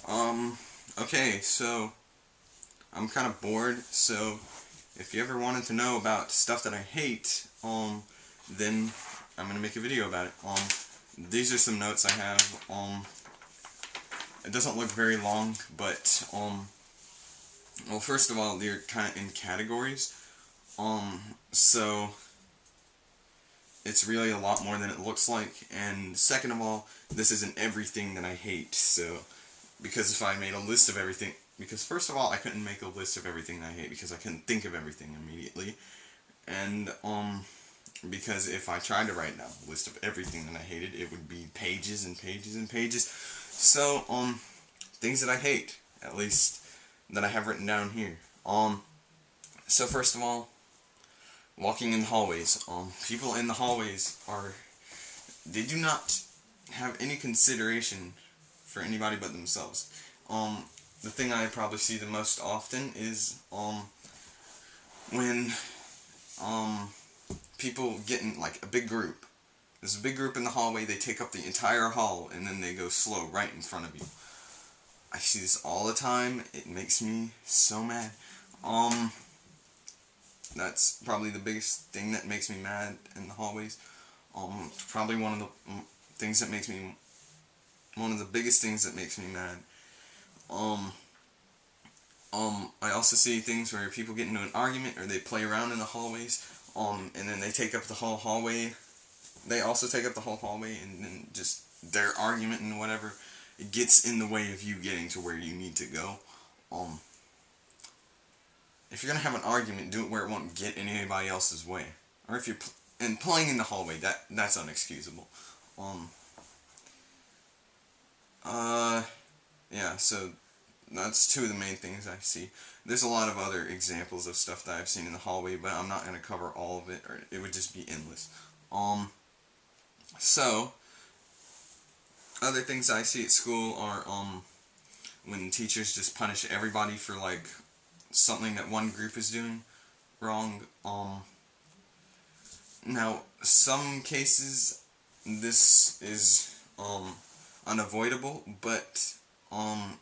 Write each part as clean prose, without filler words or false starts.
Okay, so I'm kind of bored, so if you ever wanted to know about stuff that I hate, then I'm gonna make a video about it. These are some notes I have. It doesn't look very long, but well, first of all, they're kind of in categories. So it's really a lot more than it looks like, and second of all, this isn't everything that I hate. So because if I made a list of everything, because first of all, I couldn't make a list of everything I hate because I couldn't think of everything immediately, and because if I tried to write down a list of everything that I hated, it would be pages and pages and pages. So things that I hate, at least that I have written down here. So first of all, walking in the hallways. People in the hallways they do not have any consideration for anybody but themselves. The thing I probably see the most often is when people get in like a big group. There's a big group in the hallway, they take up the entire hall, and then they go slow right in front of you. I see this all the time. It makes me so mad. That's probably the biggest thing that makes me mad in the hallways. Probably things that makes me one of the biggest things that makes me mad. I also see things where people get into an argument or they play around in the hallways, and then they take up the whole hallway. They also take up the whole hallway, and then just their argument and whatever, it gets in the way of you getting to where you need to go. If you're gonna have an argument, do it where it won't get in anybody else's way. Or if you're and playing in the hallway, that's unexcusable. Um, yeah, so that's two of the main things I see. There's a lot of other examples of stuff that I've seen in the hallway, but I'm not gonna cover all of it, or it would just be endless. So other things I see at school are when teachers just punish everybody for like something that one group is doing wrong. Now some cases this is unavoidable, but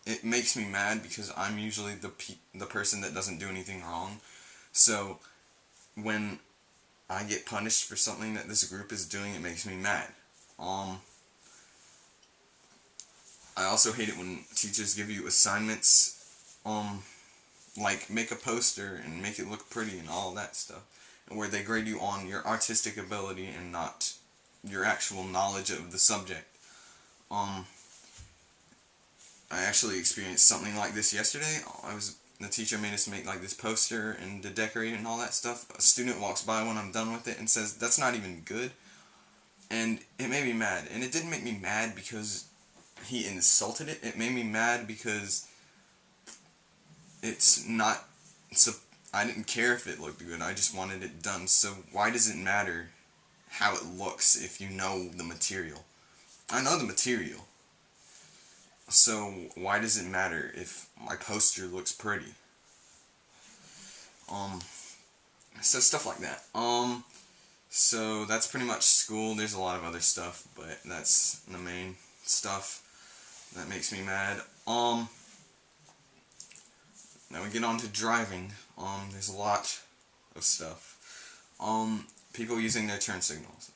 it makes me mad because I'm usually the person that doesn't do anything wrong. So when I get punished for something that this group is doing, it makes me mad. I also hate it when teachers give you assignments, like make a poster and make it look pretty and all that stuff, and where they grade you on your artistic ability and not your actual knowledge of the subject. Um, I actually experienced something like this yesterday. The teacher made us make like this poster and to decorate it and all that stuff. A student walks by when I'm done with it and says, "That's not even good." And it made me mad. And it didn't make me mad because he insulted it. It made me mad because it's not. I didn't care if it looked good. I just wanted it done. So why does it matter how it looks if you know the material? I know the material. So why does it matter if my poster looks pretty? Um, so stuff like that. So that's pretty much school. There's a lot of other stuff, but that's the main stuff that makes me mad. Now we get on to driving. There's a lot of stuff. People using their turn signals.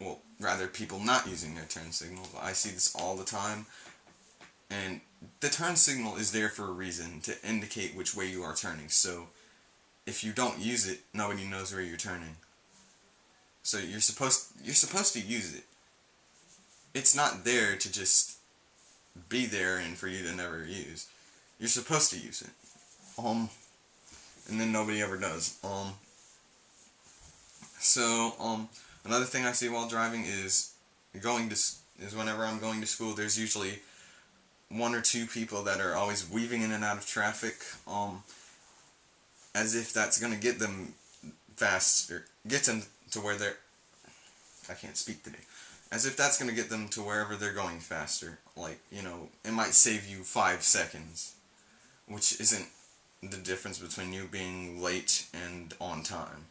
Well, rather people not using their turn signals. I see this all the time. And the turn signal is there for a reason, to indicate which way you are turning. So if you don't use it, nobody knows where you're turning. So you're supposed to use it. It's not there to just be there and for you to never use. You're supposed to use it. And then nobody ever does. Another thing I see while driving is whenever I'm going to school, there's usually one or two people that are always weaving in and out of traffic, as if that's gonna get them get them to where they're. I can't speak today. As if that's gonna get them to wherever they're going faster. Like, it might save you 5 seconds, which isn't the difference between you being late and on time.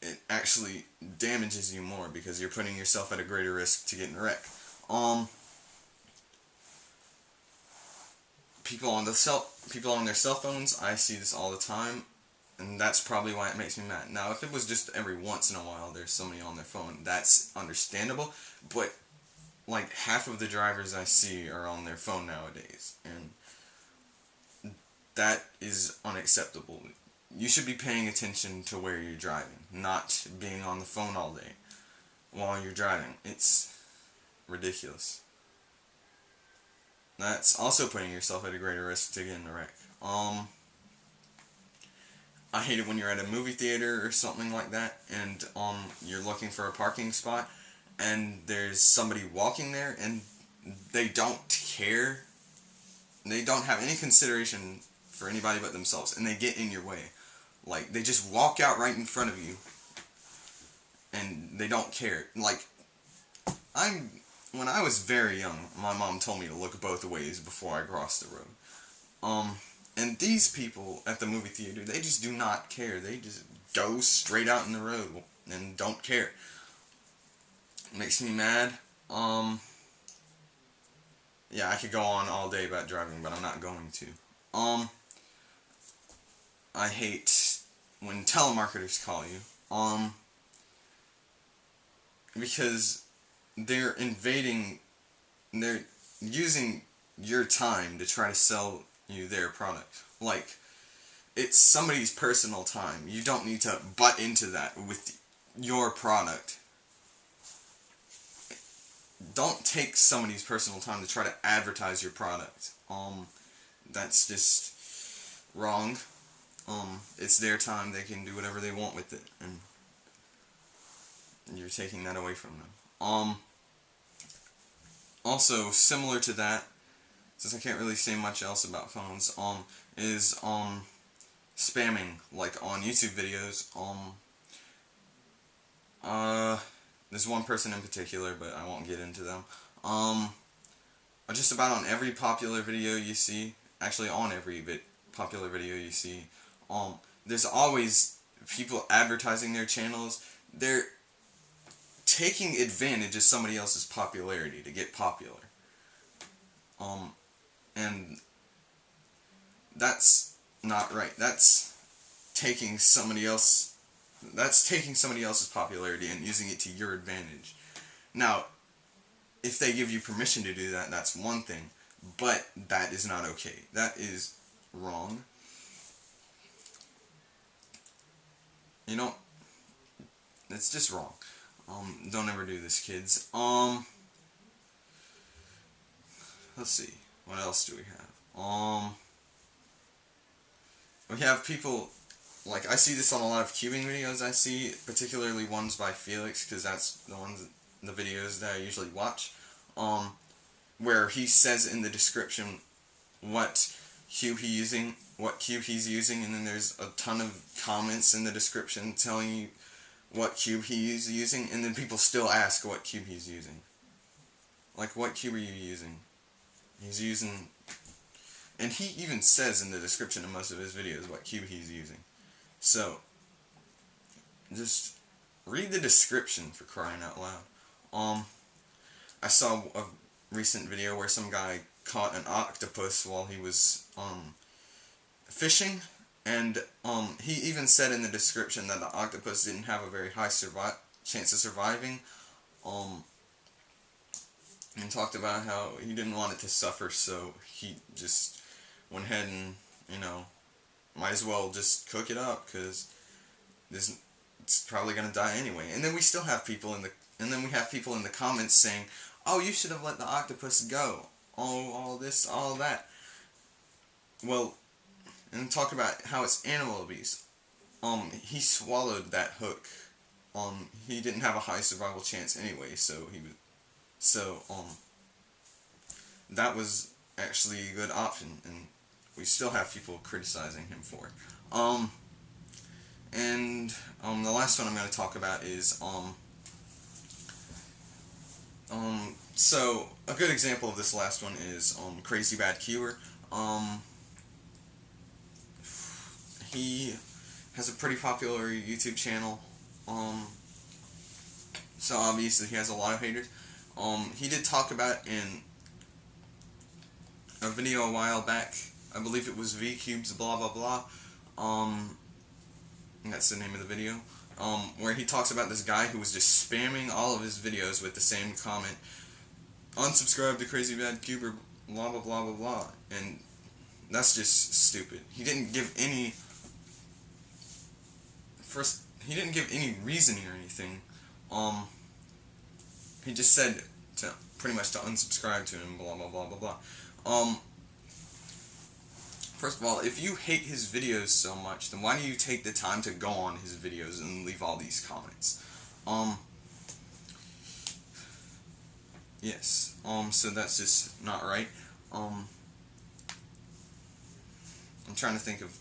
It actually damages you more because you're putting yourself at a greater risk to getting wrecked. people on their cell phones, I see this all the time, and that's probably why it makes me mad. Now, if it was just every once in a while there's somebody on their phone, that's understandable, but like half of the drivers I see are on their phone nowadays, and that is unacceptable. You should be paying attention to where you're driving, not being on the phone all day while you're driving. It's ridiculous. That's also putting yourself at a greater risk to get in a wreck. I hate it when you're at a movie theater or something like that, and you're looking for a parking spot, and there's somebody walking there, and they don't care. They don't have any consideration for anybody but themselves, and they get in your way. Like, they just walk out right in front of you, and they don't care. Like, when I was very young, my mom told me to look both ways before I crossed the road. And these people at the movie theater, they just do not care. They just go straight out in the road and don't care. It makes me mad. Yeah, I could go on all day about driving, but I'm not going to. I hate when telemarketers call you, because they're using your time to try to sell you their product. Like, it's somebody's personal time. You don't need to butt into that with your product. Don't take somebody's personal time to try to advertise your product. That's just wrong. It's their time. They can do whatever they want with it, and you're taking that away from them. Also, similar to that, since I can't really say much else about phones, is spamming, like on YouTube videos. There's one person in particular, but I won't get into them. Just about on every popular video you see, actually on every popular video you see, there's always people advertising their channels. They're taking advantage of somebody else's popularity to get popular. And that's not right. That's taking somebody else's popularity and using it to your advantage. Now, if they give you permission to do that, that's one thing, but that is not okay. That is wrong. You know, it's just wrong. Don't ever do this, kids. Let's see. What else do we have? We have people, like, I see this on a lot of cubing videos I see, particularly ones by Felix, because that's the videos that I usually watch, where he says in the description what cube he's using, and then there's a ton of comments in the description telling you what cube he's using, and then people still ask what cube he's using. Like, what cube are you using? He's using... And he even says in the description of most of his videos what cube he's using. So, just read the description, for crying out loud. I saw a recent video where some guy caught an octopus while he was fishing, and he even said in the description that the octopus didn't have a very high chance of surviving, and talked about how he didn't want it to suffer, so he just went ahead and, might as well just cook it up, because it's probably going to die anyway. And then we still have people in the comments saying, oh, you should have let the octopus go. Oh, all this, all that. Well, and talk about how it's animal abuse. He swallowed that hook. He didn't have a high survival chance anyway, that was actually a good option, and we still have people criticizing him for it. The last one I'm going to talk about is, so a good example of this last one is, Crazy Bad Cuber. He has a pretty popular YouTube channel, so obviously he has a lot of haters. He did talk about a video a while back. I believe it was VCubes blah blah blah. That's the name of the video. Where he talks about this guy who was just spamming all of his videos with the same comment. Unsubscribe to Crazy Bad Cuber, blah blah blah blah blah. And that's just stupid. He didn't give any reasoning or anything. He just said to pretty much to unsubscribe to him, blah blah blah blah blah. First of all, if you hate his videos so much, then why do you take the time to go on his videos and leave all these comments? Yes. So that's just not right. I'm trying to think of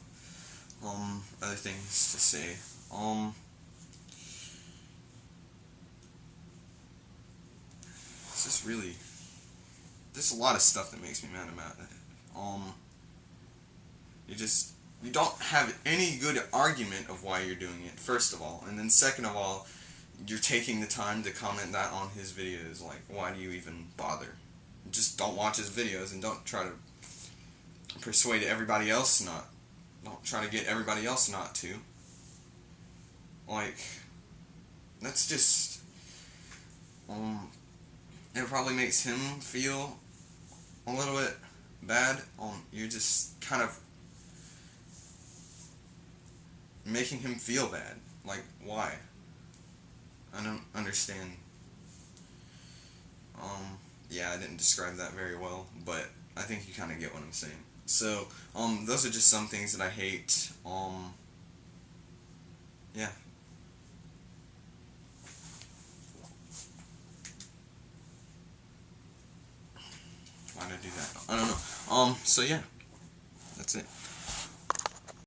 other things to say. It's just really, there's a lot of stuff that makes me mad about it. You don't have any good argument of why you're doing it, first of all, and then second of all, you're taking the time to comment that on his videos. Like, why do you even bother? Just don't watch his videos and don't try to persuade everybody else don't try to get everybody else not to. Like, that's just, it probably makes him feel a little bit bad. You're just kind of making him feel bad. Like, why? I don't understand. Yeah, I didn't describe that very well, but I think you kind of get what I'm saying. So, those are just some things that I hate. Yeah. Why did I do that? I don't know. So yeah, that's it.